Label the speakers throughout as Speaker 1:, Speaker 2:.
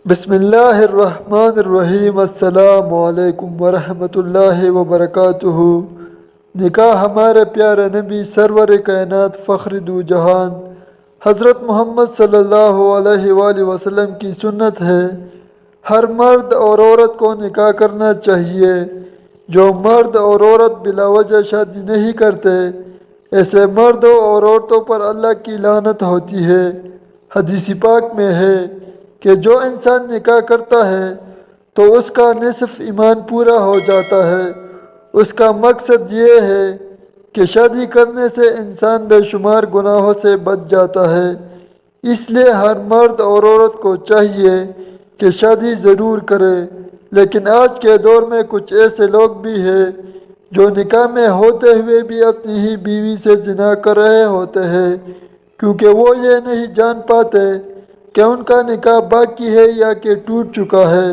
Speaker 1: بسم اللہ الرحمن الرحیم۔ السلام علیکم ورحمۃ اللہ وبرکاتہ۔ نکاح ہمارے پیارے نبی سرور کائنات فخر دو جہان حضرت محمد صلی اللہ علیہ وآلہ وسلم کی سنت ہے۔ ہر مرد اور عورت کو نکاح کرنا چاہیے۔ جو مرد اور عورت بلا وجہ شادی نہیں کرتے، ایسے مردوں اور عورتوں پر اللہ کی لعنت ہوتی ہے۔ حدیث پاک میں ہے کہ جو انسان نکاح کرتا ہے تو اس کا نصف ایمان پورا ہو جاتا ہے۔ اس کا مقصد یہ ہے کہ شادی کرنے سے انسان بے شمار گناہوں سے بچ جاتا ہے۔ اس لیے ہر مرد اور عورت کو چاہیے کہ شادی ضرور کرے۔ لیکن آج کے دور میں کچھ ایسے لوگ بھی ہیں جو نکاح میں ہوتے ہوئے بھی اپنی ہی بیوی سے زنا کر رہے ہوتے ہیں، کیونکہ وہ یہ نہیں جان پاتے کہ ان کا نکاح باقی ہے یا کہ ٹوٹ چکا ہے۔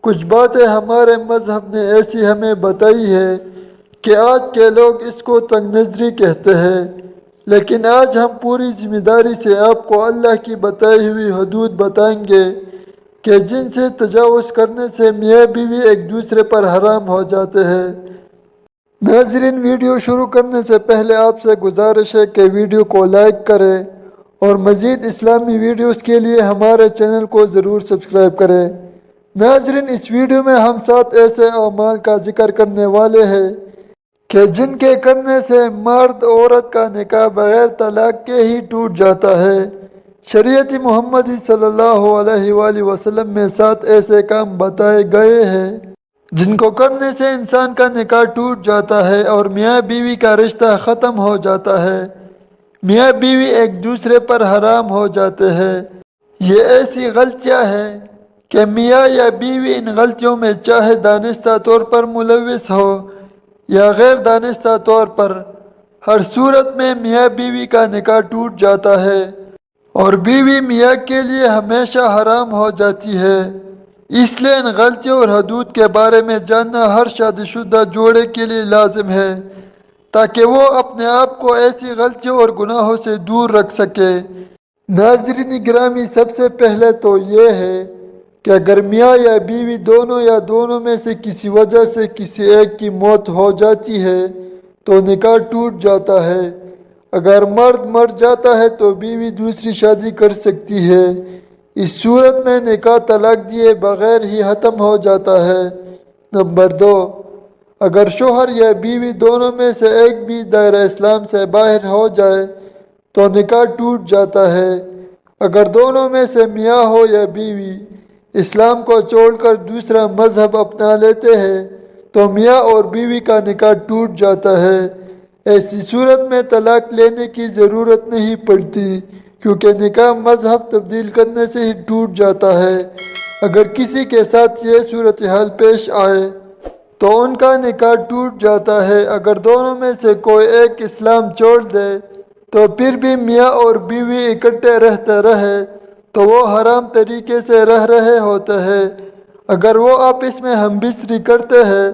Speaker 1: کچھ باتیں ہمارے مذہب نے ایسی ہمیں بتائی ہے کہ آج کے لوگ اس کو تنگ نظری کہتے ہیں، لیکن آج ہم پوری ذمہ داری سے آپ کو اللہ کی بتائی ہوئی حدود بتائیں گے کہ جن سے تجاوز کرنے سے میاں بیوی ایک دوسرے پر حرام ہو جاتے ہیں۔ ناظرین، ویڈیو شروع کرنے سے پہلے آپ سے گزارش ہے کہ ویڈیو کو لائک کریں اور مزید اسلامی ویڈیوز کے لیے ہمارے چینل کو ضرور سبسکرائب کریں۔ ناظرین، اس ویڈیو میں ہم 7 ایسے اعمال کا ذکر کرنے والے ہیں کہ جن کے کرنے سے مرد عورت کا نکاح بغیر طلاق کے ہی ٹوٹ جاتا ہے۔ شریعت محمدی صلی اللہ علیہ وآلہ وسلم میں 7 ایسے کام بتائے گئے ہیں جن کو کرنے سے انسان کا نکاح ٹوٹ جاتا ہے اور میاں بیوی کا رشتہ ختم ہو جاتا ہے۔ میاں بیوی ایک دوسرے پر حرام ہو جاتے ہیں۔ یہ ایسی غلطیاں ہیں کہ میاں یا بیوی ان غلطیوں میں چاہے دانستہ طور پر ملوث ہو یا غیر دانستہ طور پر، ہر صورت میں میاں بیوی کا نکاح ٹوٹ جاتا ہے اور بیوی میاں کے لیے ہمیشہ حرام ہو جاتی ہے۔ اس لیے ان غلطیوں اور حدود کے بارے میں جاننا ہر شادی شدہ جوڑے کے لیے لازم ہے، تاکہ وہ اپنے آپ کو ایسی غلطیوں اور گناہوں سے دور رکھ سکے۔ ناظرین گرامی، سب سے پہلے تو یہ ہے کہ اگر میاں یا بیوی دونوں یا دونوں میں سے کسی وجہ سے کسی ایک کی موت ہو جاتی ہے تو نکاح ٹوٹ جاتا ہے۔ اگر مرد مر جاتا ہے تو بیوی دوسری شادی کر سکتی ہے۔ اس صورت میں نکاح طلاق دیے بغیر ہی ختم ہو جاتا ہے۔ نمبر 2، اگر شوہر یا بیوی دونوں میں سے ایک بھی دائرہ اسلام سے باہر ہو جائے تو نکاح ٹوٹ جاتا ہے۔ اگر دونوں میں سے میاں ہو یا بیوی اسلام کو چھوڑ کر دوسرا مذہب اپنا لیتے ہیں تو میاں اور بیوی کا نکاح ٹوٹ جاتا ہے۔ ایسی صورت میں طلاق لینے کی ضرورت نہیں پڑتی، کیونکہ نکاح مذہب تبدیل کرنے سے ہی ٹوٹ جاتا ہے۔ اگر کسی کے ساتھ یہ صورتحال پیش آئے تو ان کا نکاح ٹوٹ جاتا ہے۔ اگر دونوں میں سے کوئی ایک اسلام چھوڑ دے تو پھر بھی میاں اور بیوی اکٹھے رہتے رہے تو وہ حرام طریقے سے رہ رہے ہوتے ہیں۔ اگر وہ آپس میں ہم بستری کرتے ہیں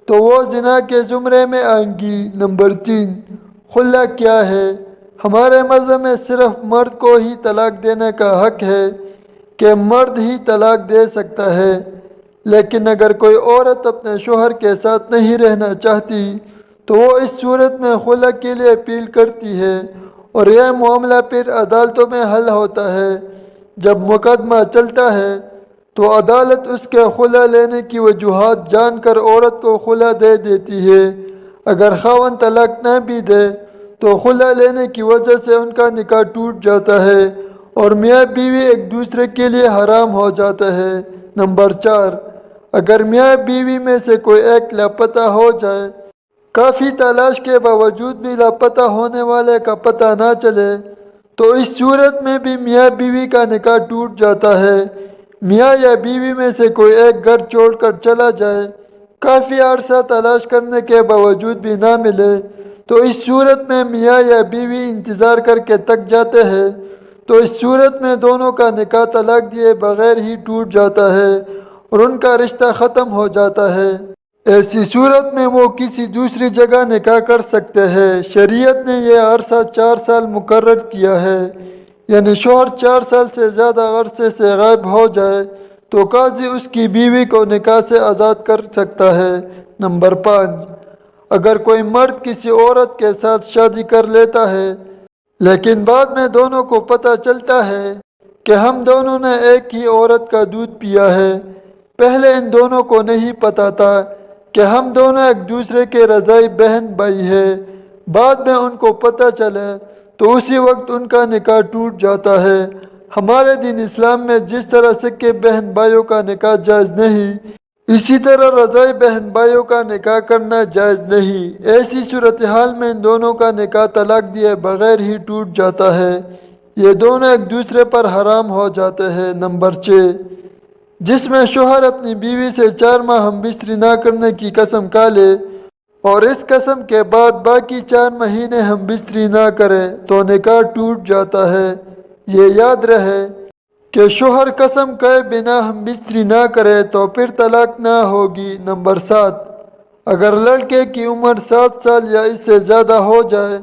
Speaker 1: تو وہ زنا کے زمرے میں آئیں گی۔ نمبر 3، خلا کیا ہے؟ ہمارے مذہب میں صرف مرد کو ہی طلاق دینے کا حق ہے کہ مرد ہی طلاق دے سکتا ہے، لیکن اگر کوئی عورت اپنے شوہر کے ساتھ نہیں رہنا چاہتی تو وہ اس صورت میں خلا کے لیے اپیل کرتی ہے اور یہ معاملہ پھر عدالتوں میں حل ہوتا ہے۔ جب مقدمہ چلتا ہے تو عدالت اس کے خلا لینے کی وجوہات جان کر عورت کو خلا دے دیتی ہے۔ اگر خاوند طلاق نہ بھی دے تو خلا لینے کی وجہ سے ان کا نکاح ٹوٹ جاتا ہے اور میاں بیوی ایک دوسرے کے لیے حرام ہو جاتا ہے۔ نمبر 4، اگر میاں بیوی میں سے کوئی ایک لاپتہ ہو جائے، کافی تلاش کے باوجود بھی لاپتہ ہونے والے کا پتہ نہ چلے تو اس صورت میں بھی میاں بیوی کا نکاح ٹوٹ جاتا ہے۔ میاں یا بیوی میں سے کوئی ایک گھر چھوڑ کر چلا جائے، کافی عرصہ تلاش کرنے کے باوجود بھی نہ ملے تو اس صورت میں میاں یا بیوی انتظار کر کے تک جاتے ہیں تو اس صورت میں دونوں کا نکاح طلاق دیے بغیر ہی ٹوٹ جاتا ہے اور ان کا رشتہ ختم ہو جاتا ہے۔ ایسی صورت میں وہ کسی دوسری جگہ نکاح کر سکتے ہیں۔ شریعت نے یہ عرصہ 4 سال مقرر کیا ہے، یعنی شوہر 4 سال سے زیادہ عرصے سے غائب ہو جائے تو قاضی اس کی بیوی کو نکاح سے آزاد کر سکتا ہے۔ نمبر 5، اگر کوئی مرد کسی عورت کے ساتھ شادی کر لیتا ہے لیکن بعد میں دونوں کو پتہ چلتا ہے کہ ہم دونوں نے ایک ہی عورت کا دودھ پیا ہے، پہلے ان دونوں کو نہیں پتہ تھا کہ ہم دونوں ایک دوسرے کے رضاعی بہن بھائی ہیں، بعد میں ان کو پتہ چلے تو اسی وقت ان کا نکاح ٹوٹ جاتا ہے۔ ہمارے دین اسلام میں جس طرح سکے بہن بھائیوں کا نکاح جائز نہیں، اسی طرح رضاعی بہن بھائیوں کا نکاح کرنا جائز نہیں۔ ایسی صورتحال میں ان دونوں کا نکاح طلاق دیے بغیر ہی ٹوٹ جاتا ہے، یہ دونوں ایک دوسرے پر حرام ہو جاتے ہیں۔ نمبر 6، جس میں شوہر اپنی بیوی سے 4 ماہ ہم بستری نہ کرنے کی قسم کھا لے اور اس قسم کے بعد باقی 4 مہینے ہم بستری نہ کرے تو نکاح ٹوٹ جاتا ہے۔ یہ یاد رہے کہ شوہر قسم کھائے بنا ہم بستری نہ کرے تو پھر طلاق نہ ہوگی۔ نمبر 7، اگر لڑکے کی عمر 7 سال یا اس سے زیادہ ہو جائے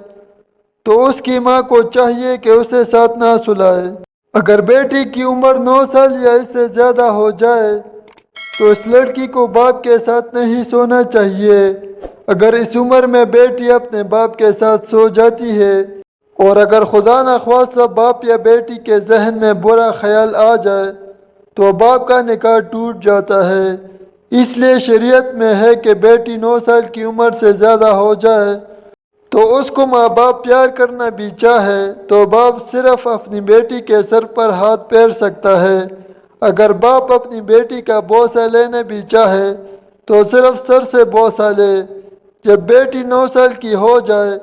Speaker 1: تو اس کی ماں کو چاہیے کہ اسے ساتھ نہ سلائے۔ اگر بیٹی کی عمر 9 سال یا اس سے زیادہ ہو جائے تو اس لڑکی کو باپ کے ساتھ نہیں سونا چاہیے۔ اگر اس عمر میں بیٹی اپنے باپ کے ساتھ سو جاتی ہے اور اگر خدا نخواستہ باپ یا بیٹی کے ذہن میں برا خیال آ جائے تو باپ کا نکاح ٹوٹ جاتا ہے۔ اس لیے شریعت میں ہے کہ بیٹی 9 سال کی عمر سے زیادہ ہو جائے تو اس کو ماں باپ پیار کرنا بھی چاہے تو باپ صرف اپنی بیٹی کے سر پر ہاتھ پھیر سکتا ہے۔ اگر باپ اپنی بیٹی کا بوسہ لینا بھی چاہے تو صرف سر سے بوسہ لے۔ جب بیٹی 9 سال کی ہو جائے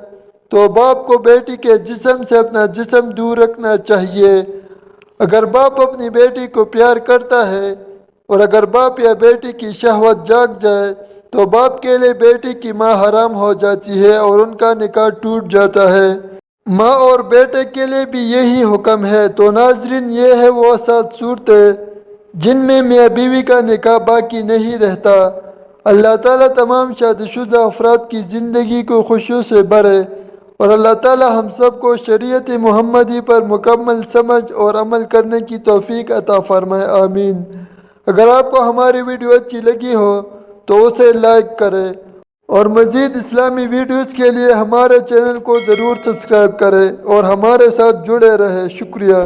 Speaker 1: تو باپ کو بیٹی کے جسم سے اپنا جسم دور رکھنا چاہیے۔ اگر باپ اپنی بیٹی کو پیار کرتا ہے اور اگر باپ یا بیٹی کی شہوت جاگ جائے تو باپ کے لیے بیٹی کی ماں حرام ہو جاتی ہے اور ان کا نکاح ٹوٹ جاتا ہے۔ ماں اور بیٹے کے لیے بھی یہی حکم ہے۔ تو ناظرین، یہ ہے وہ 7 صورتیں جن میں میاں بیوی کا نکاح باقی نہیں رہتا۔ اللہ تعالیٰ تمام شادی شدہ افراد کی زندگی کو خوشیوں سے بھرے اور اللہ تعالیٰ ہم سب کو شریعت محمدی پر مکمل سمجھ اور عمل کرنے کی توفیق عطا فرمائے، آمین۔ اگر آپ کو ہماری ویڈیو اچھی لگی ہو تو اسے لائک کریں اور مزید اسلامی ویڈیوز کے لیے ہمارے چینل کو ضرور سبسکرائب کریں اور ہمارے ساتھ جڑے رہیں۔ شکریہ۔